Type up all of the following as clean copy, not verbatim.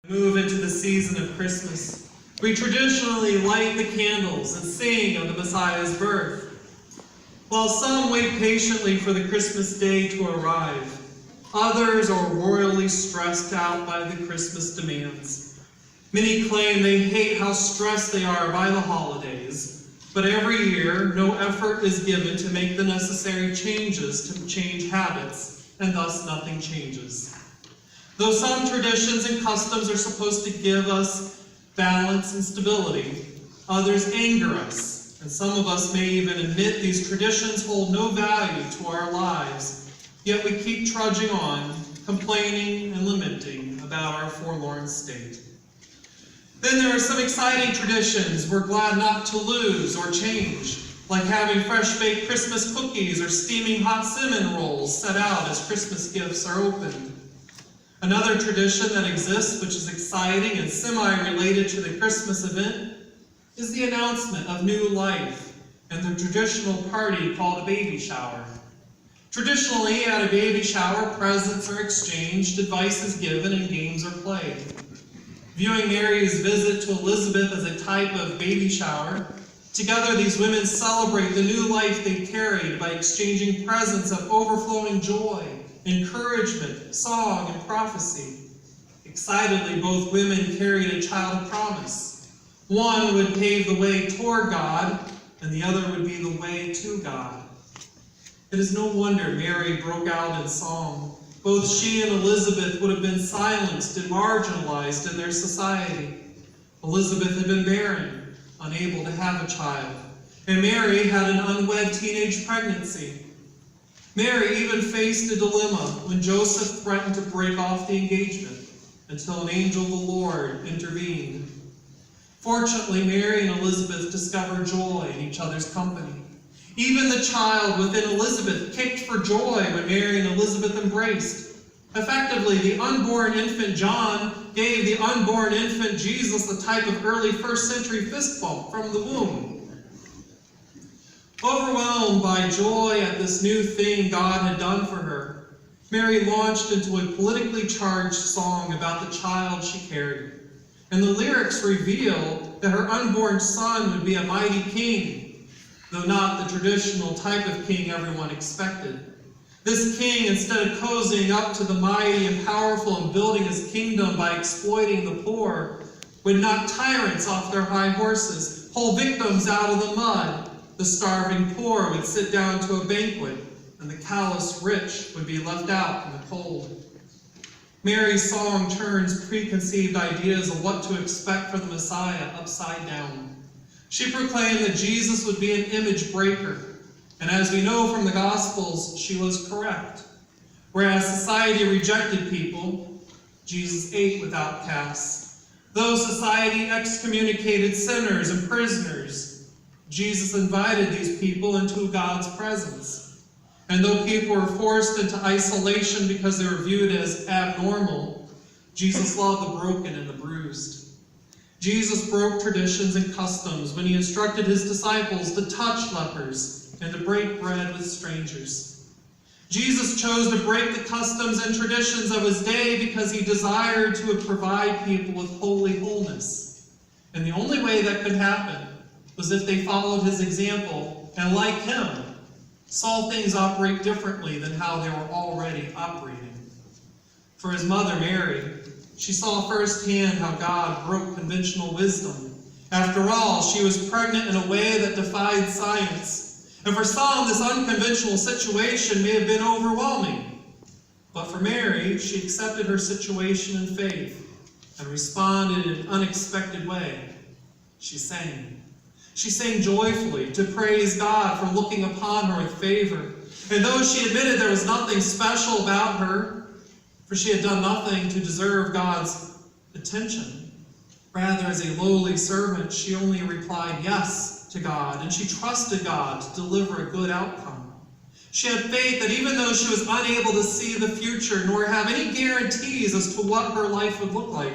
Move into the season of Christmas. We traditionally light the candles and sing of the Messiah's birth. While some wait patiently for the Christmas day to arrive, others are royally stressed out by the Christmas demands. Many claim they hate how stressed they are by the holidays, but every year no effort is given to make the necessary changes to change habits, and thus nothing changes. Though some traditions and customs are supposed to give us balance and stability, others anger us, and some of us may even admit these traditions hold no value to our lives, yet we keep trudging on, complaining and lamenting about our forlorn state. Then there are some exciting traditions we're glad not to lose or change, like having fresh-baked Christmas cookies or steaming hot cinnamon rolls set out as Christmas gifts are opened. Another tradition that exists, which is exciting and semi-related to the Christmas event, is the announcement of new life and the traditional party called a baby shower. Traditionally, at a baby shower, presents are exchanged, advice is given, and games are played. Viewing Mary's visit to Elizabeth as a type of baby shower, together these women celebrate the new life they carried by exchanging presents of overflowing joy, encouragement, song, and prophecy. Excitedly, both women carried a child of promise. One would pave the way toward God, and the other would be the way to God. It is no wonder Mary broke out in song. Both she and Elizabeth would have been silenced and marginalized in their society. Elizabeth had been barren, unable to have a child, and Mary had an unwed teenage pregnancy. Mary even faced a dilemma when Joseph threatened to break off the engagement until an angel of the Lord intervened. Fortunately, Mary and Elizabeth discovered joy in each other's company. Even the child within Elizabeth kicked for joy when Mary and Elizabeth embraced. Effectively, the unborn infant John gave the unborn infant Jesus a type of early first century fist bump from the womb. Overwhelmed by joy at this new thing God had done for her, Mary launched into a politically charged song about the child she carried. And the lyrics reveal that her unborn son would be a mighty king, though not the traditional type of king everyone expected. This king, instead of cozying up to the mighty and powerful and building his kingdom by exploiting the poor, would knock tyrants off their high horses, pull victims out of the mud. The starving poor would sit down to a banquet, and the callous rich would be left out in the cold. Mary's song turns preconceived ideas of what to expect for the Messiah upside down. She proclaimed that Jesus would be an image breaker, and as we know from the Gospels, she was correct. Whereas society rejected people, Jesus ate with outcasts. Though society excommunicated sinners and prisoners, Jesus invited these people into God's presence. And though people were forced into isolation because they were viewed as abnormal, Jesus loved the broken and the bruised. Jesus broke traditions and customs when he instructed his disciples to touch lepers and to break bread with strangers. Jesus chose to break the customs and traditions of his day because he desired to provide people with holy wholeness. And the only way that could happen was if they followed his example and, like him, saw things operate differently than how they were already operating. For his mother, Mary, she saw firsthand how God broke conventional wisdom. After all, she was pregnant in a way that defied science. And for some, this unconventional situation may have been overwhelming. But for Mary, she accepted her situation in faith and responded in an unexpected way. She sang. She sang joyfully to praise God for looking upon her with favor. And though she admitted there was nothing special about her, for she had done nothing to deserve God's attention, rather as a lowly servant, she only replied yes to God, and she trusted God to deliver a good outcome. She had faith that even though she was unable to see the future nor have any guarantees as to what her life would look like,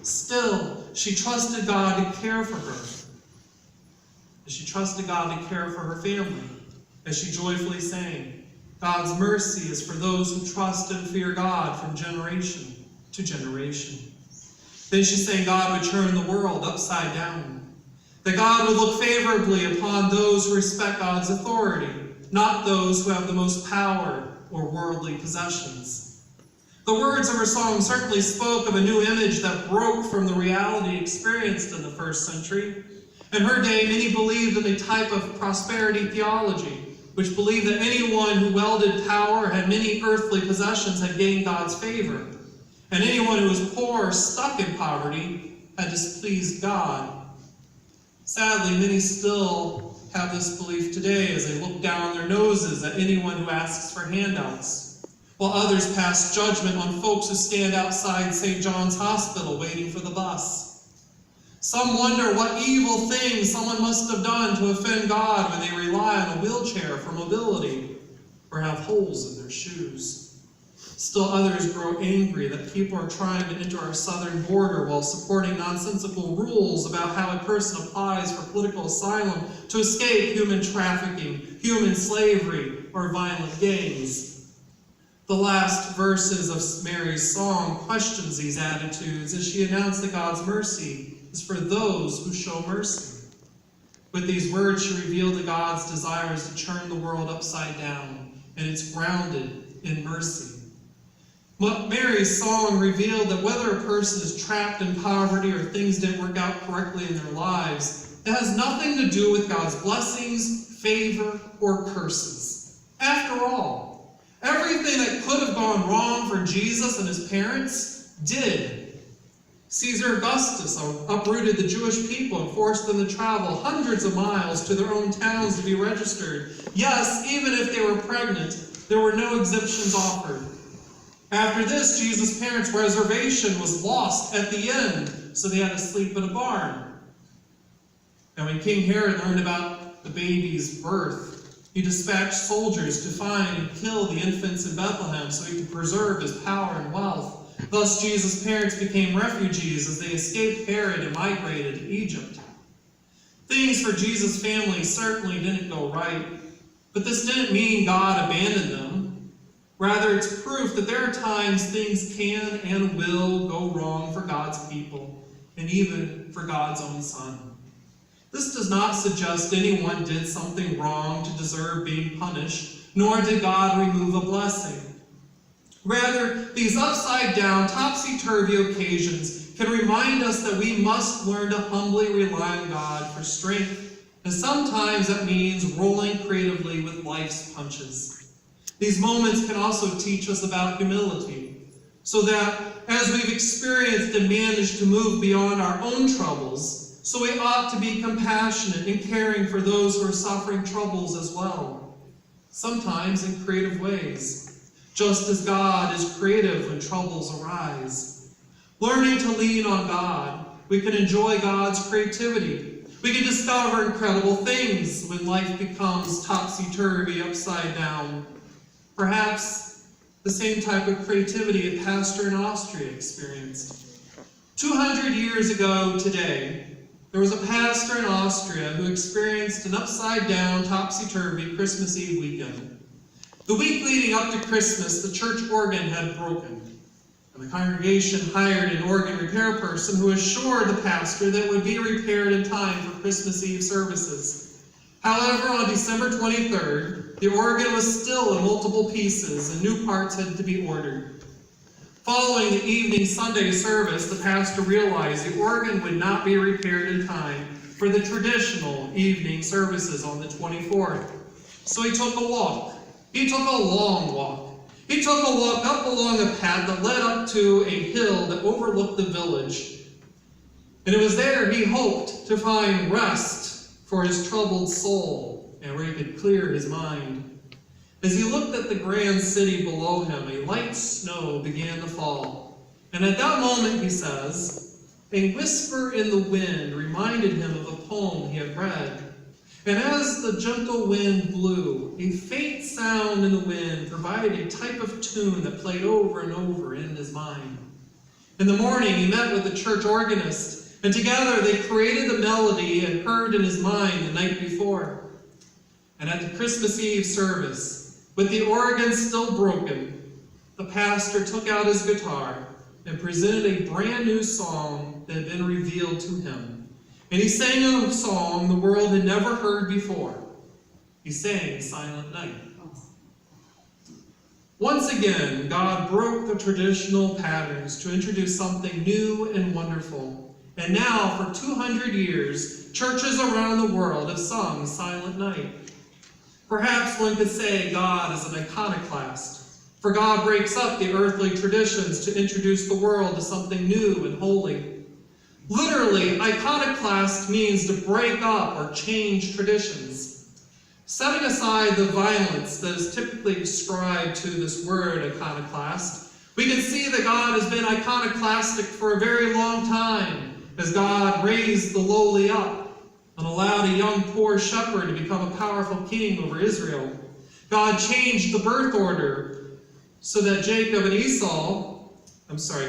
still she trusted God to care for her. She trusted God to care for her family, as she joyfully sang, God's mercy is for those who trust and fear God from generation to generation. Then she sang God would turn the world upside down, that God would look favorably upon those who respect God's authority, not those who have the most power or worldly possessions. The words of her song certainly spoke of a new image that broke from the reality experienced in the first century. In her day, many believed in a type of prosperity theology, which believed that anyone who wielded power or had many earthly possessions had gained God's favor, and anyone who was poor or stuck in poverty had displeased God. Sadly, many still have this belief today as they look down their noses at anyone who asks for handouts, while others pass judgment on folks who stand outside St. John's Hospital waiting for the bus. Some wonder what evil thing someone must have done to offend God when they rely on a wheelchair for mobility or have holes in their shoes. Still others grow angry that people are trying to enter our southern border while supporting nonsensical rules about how a person applies for political asylum to escape human trafficking, human slavery, or violent gangs. The last verses of Mary's song questions these attitudes as she announced that God's mercy is for those who show mercy. With these words, she revealed that God's desire is to turn the world upside down, and it's grounded in mercy. Mary's song revealed that whether a person is trapped in poverty or things didn't work out correctly in their lives, it has nothing to do with God's blessings, favor, or curses. After all, everything that could have gone wrong for Jesus and his parents did. Caesar Augustus uprooted the Jewish people and forced them to travel hundreds of miles to their own towns to be registered. Yes, even if they were pregnant, there were no exemptions offered. After this, Jesus' parents' reservation was lost at the end, so they had to sleep in a barn. And when King Herod learned about the baby's birth, he dispatched soldiers to find and kill the infants in Bethlehem so he could preserve his power and wealth. Thus, Jesus' parents became refugees as they escaped Herod and migrated to Egypt. Things for Jesus' family certainly didn't go right, but this didn't mean God abandoned them. Rather, it's proof that there are times things can and will go wrong for God's people, and even for God's own Son. This does not suggest anyone did something wrong to deserve being punished, nor did God remove a blessing. Rather, these upside-down, topsy-turvy occasions can remind us that we must learn to humbly rely on God for strength, and sometimes that means rolling creatively with life's punches. These moments can also teach us about humility, so that as we've experienced and managed to move beyond our own troubles, so we ought to be compassionate and caring for those who are suffering troubles as well, sometimes in creative ways, just as God is creative when troubles arise. Learning to lean on God, we can enjoy God's creativity. We can discover incredible things when life becomes topsy-turvy, upside down. Perhaps the same type of creativity a pastor in Austria experienced. 200 years ago today, there was a pastor in Austria who experienced an upside-down, topsy-turvy Christmas Eve weekend. The week leading up to Christmas, the church organ had broken, and the congregation hired an organ repair person who assured the pastor that it would be repaired in time for Christmas Eve services. However, on December 23rd, the organ was still in multiple pieces and new parts had to be ordered. Following the evening Sunday service, the pastor realized the organ would not be repaired in time for the traditional evening services on the 24th. So he took a walk. He took a long walk. He took a walk up along a path that led up to a hill that overlooked the village. And it was there he hoped to find rest for his troubled soul, and where he could clear his mind. As he looked at the grand city below him, a light snow began to fall. And at that moment, he says, a whisper in the wind reminded him of a poem he had read. And as the gentle wind blew, a faint sound in the wind provided a type of tune that played over and over in his mind. In the morning, he met with the church organist, and together they created the melody he had heard in his mind the night before. And at the Christmas Eve service, with the organ still broken, the pastor took out his guitar and presented a brand new song that had been revealed to him. And he sang a song the world had never heard before. He sang Silent Night. Once again, God broke the traditional patterns to introduce something new and wonderful. And now, for 200 years, churches around the world have sung Silent Night. Perhaps one could say God is an iconoclast, for God breaks up the earthly traditions to introduce the world to something new and holy. Literally, iconoclast means to break up or change traditions. Setting aside the violence that is typically ascribed to this word iconoclast, we can see that God has been iconoclastic for a very long time, as God raised the lowly up and allowed a young poor shepherd to become a powerful king over Israel. God changed the birth order so that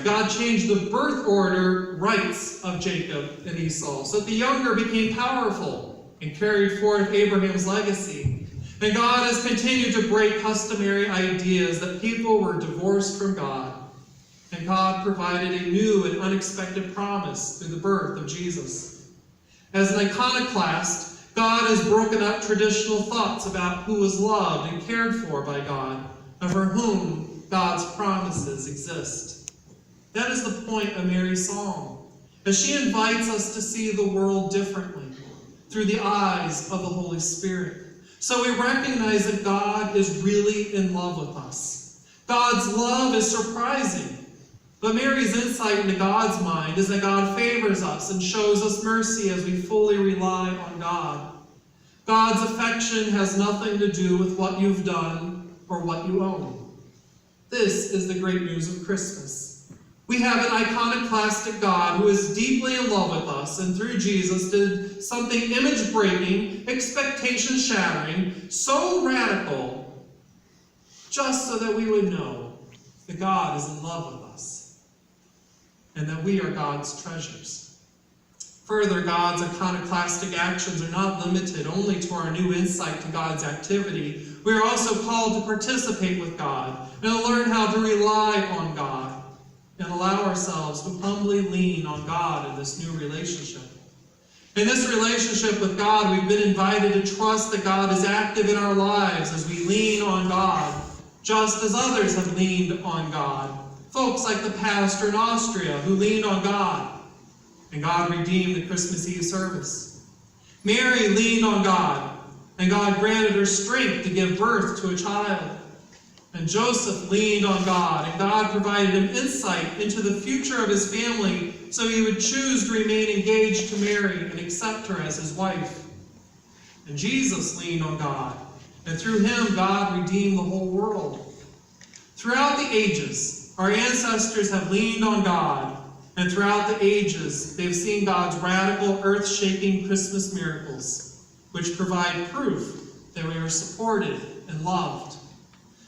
God changed the birth order rights of Jacob and Esau, so that the younger became powerful and carried forth Abraham's legacy. And God has continued to break customary ideas that people were divorced from God. And God provided a new and unexpected promise through the birth of Jesus. As an iconoclast, God has broken up traditional thoughts about who is loved and cared for by God, and for whom God's promises exist. That is the point of Mary's song, as she invites us to see the world differently, through the eyes of the Holy Spirit. So we recognize that God is really in love with us. God's love is surprising. But Mary's insight into God's mind is that God favors us and shows us mercy as we fully rely on God. God's affection has nothing to do with what you've done or what you own. This is the great news of Christmas. We have an iconoclastic God who is deeply in love with us, and through Jesus did something image-breaking, expectation-shattering, so radical, just so that we would know that God is in love with us, and that we are God's treasures. Further, God's iconoclastic actions are not limited only to our new insight to God's activity. We are also called to participate with God and to learn how to rely on God, and allow ourselves to humbly lean on God in this new relationship. In this relationship with God, we've been invited to trust that God is active in our lives as we lean on God, just as others have leaned on God. Folks like the pastor in Austria who leaned on God, and God redeemed the Christmas Eve service. Mary leaned on God, and God granted her strength to give birth to a child. And Joseph leaned on God, and God provided him insight into the future of his family so he would choose to remain engaged to Mary and accept her as his wife. And Jesus leaned on God, and through him God redeemed the whole world. Throughout the ages, our ancestors have leaned on God, and throughout the ages, they've seen God's radical, earth-shaking Christmas miracles, which provide proof that we are supported and loved.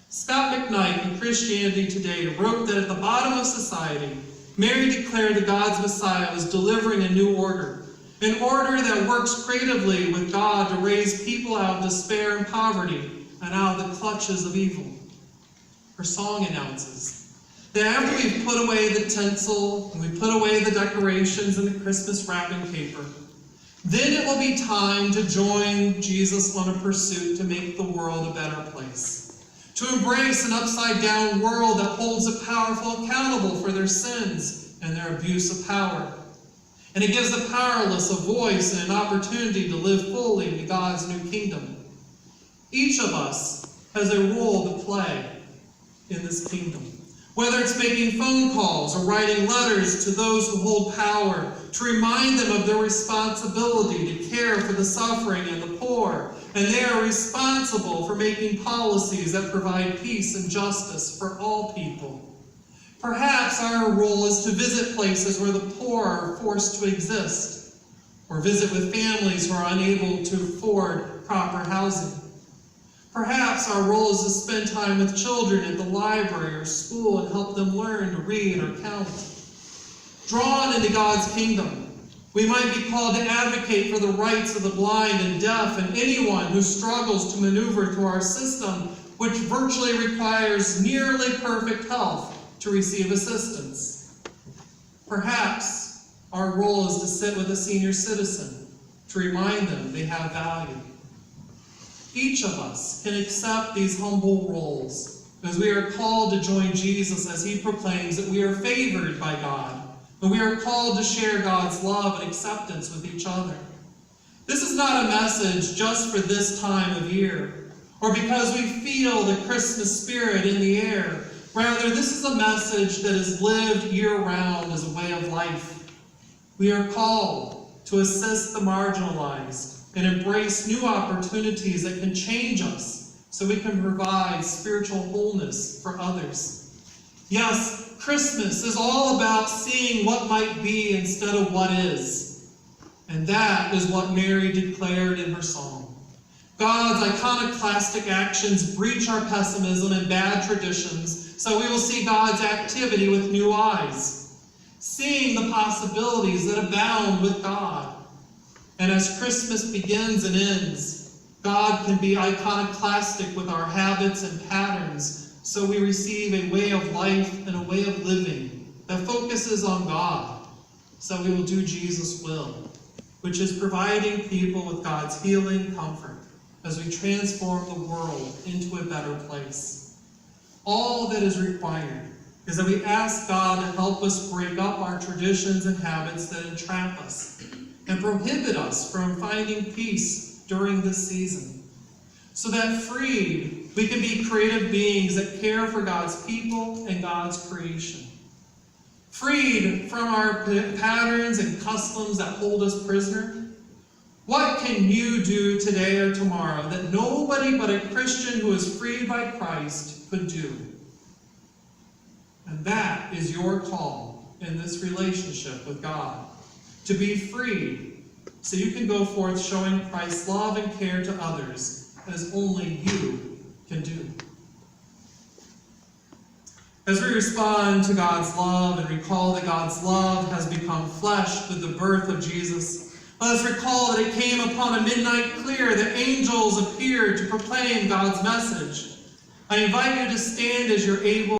Scott McKnight in Christianity Today wrote that at the bottom of society, Mary declared that God's Messiah was delivering a new order, an order that works creatively with God to raise people out of despair and poverty and out of the clutches of evil. Her song announces that after we've put away the tinsel and we put away the decorations and the Christmas wrapping paper, then it will be time to join Jesus on a pursuit to make the world a better place. To embrace an upside-down world that holds the powerful accountable for their sins and their abuse of power. And it gives the powerless a voice and an opportunity to live fully into God's new kingdom. Each of us has a role to play in this kingdom. Whether it's making phone calls or writing letters to those who hold power, to remind them of their responsibility to care for the suffering and the poor, and they are responsible for making policies that provide peace and justice for all people. Perhaps our role is to visit places where the poor are forced to exist, or visit with families who are unable to afford proper housing. Perhaps our role is to spend time with children at the library or school and help them learn to read or count. Drawn into God's kingdom, we might be called to advocate for the rights of the blind and deaf and anyone who struggles to maneuver through our system, which virtually requires nearly perfect health to receive assistance. Perhaps our role is to sit with a senior citizen to remind them they have value. Each of us can accept these humble roles as we are called to join Jesus as he proclaims that we are favored by God, and we are called to share God's love and acceptance with each other. This is not a message just for this time of year, or because we feel the Christmas spirit in the air. Rather, this is a message that is lived year-round as a way of life. We are called to assist the marginalized and embrace new opportunities that can change us so we can provide spiritual wholeness for others. Yes, Christmas is all about seeing what might be instead of what is. And that is what Mary declared in her song. God's iconoclastic actions breach our pessimism and bad traditions, so we will see God's activity with new eyes, seeing the possibilities that abound with God. And as Christmas begins and ends, God can be iconoclastic with our habits and patterns, so we receive a way of life and a way of living that focuses on God, so we will do Jesus' will, which is providing people with God's healing comfort as we transform the world into a better place. All that is required is that we ask God to help us break up our traditions and habits that entrap us and prohibit us from finding peace during this season, so that freed, we can be creative beings that care for God's people and God's creation. Freed from our patterns and customs that hold us prisoner. What can you do today or tomorrow that nobody but a Christian who is freed by Christ could do? And that is your call in this relationship with God. To be free, so you can go forth showing Christ's love and care to others as only you can do. As we respond to God's love and recall that God's love has become flesh with the birth of Jesus, let us recall that it came upon a midnight clear that angels appeared to proclaim God's message. I invite you to stand as you're able.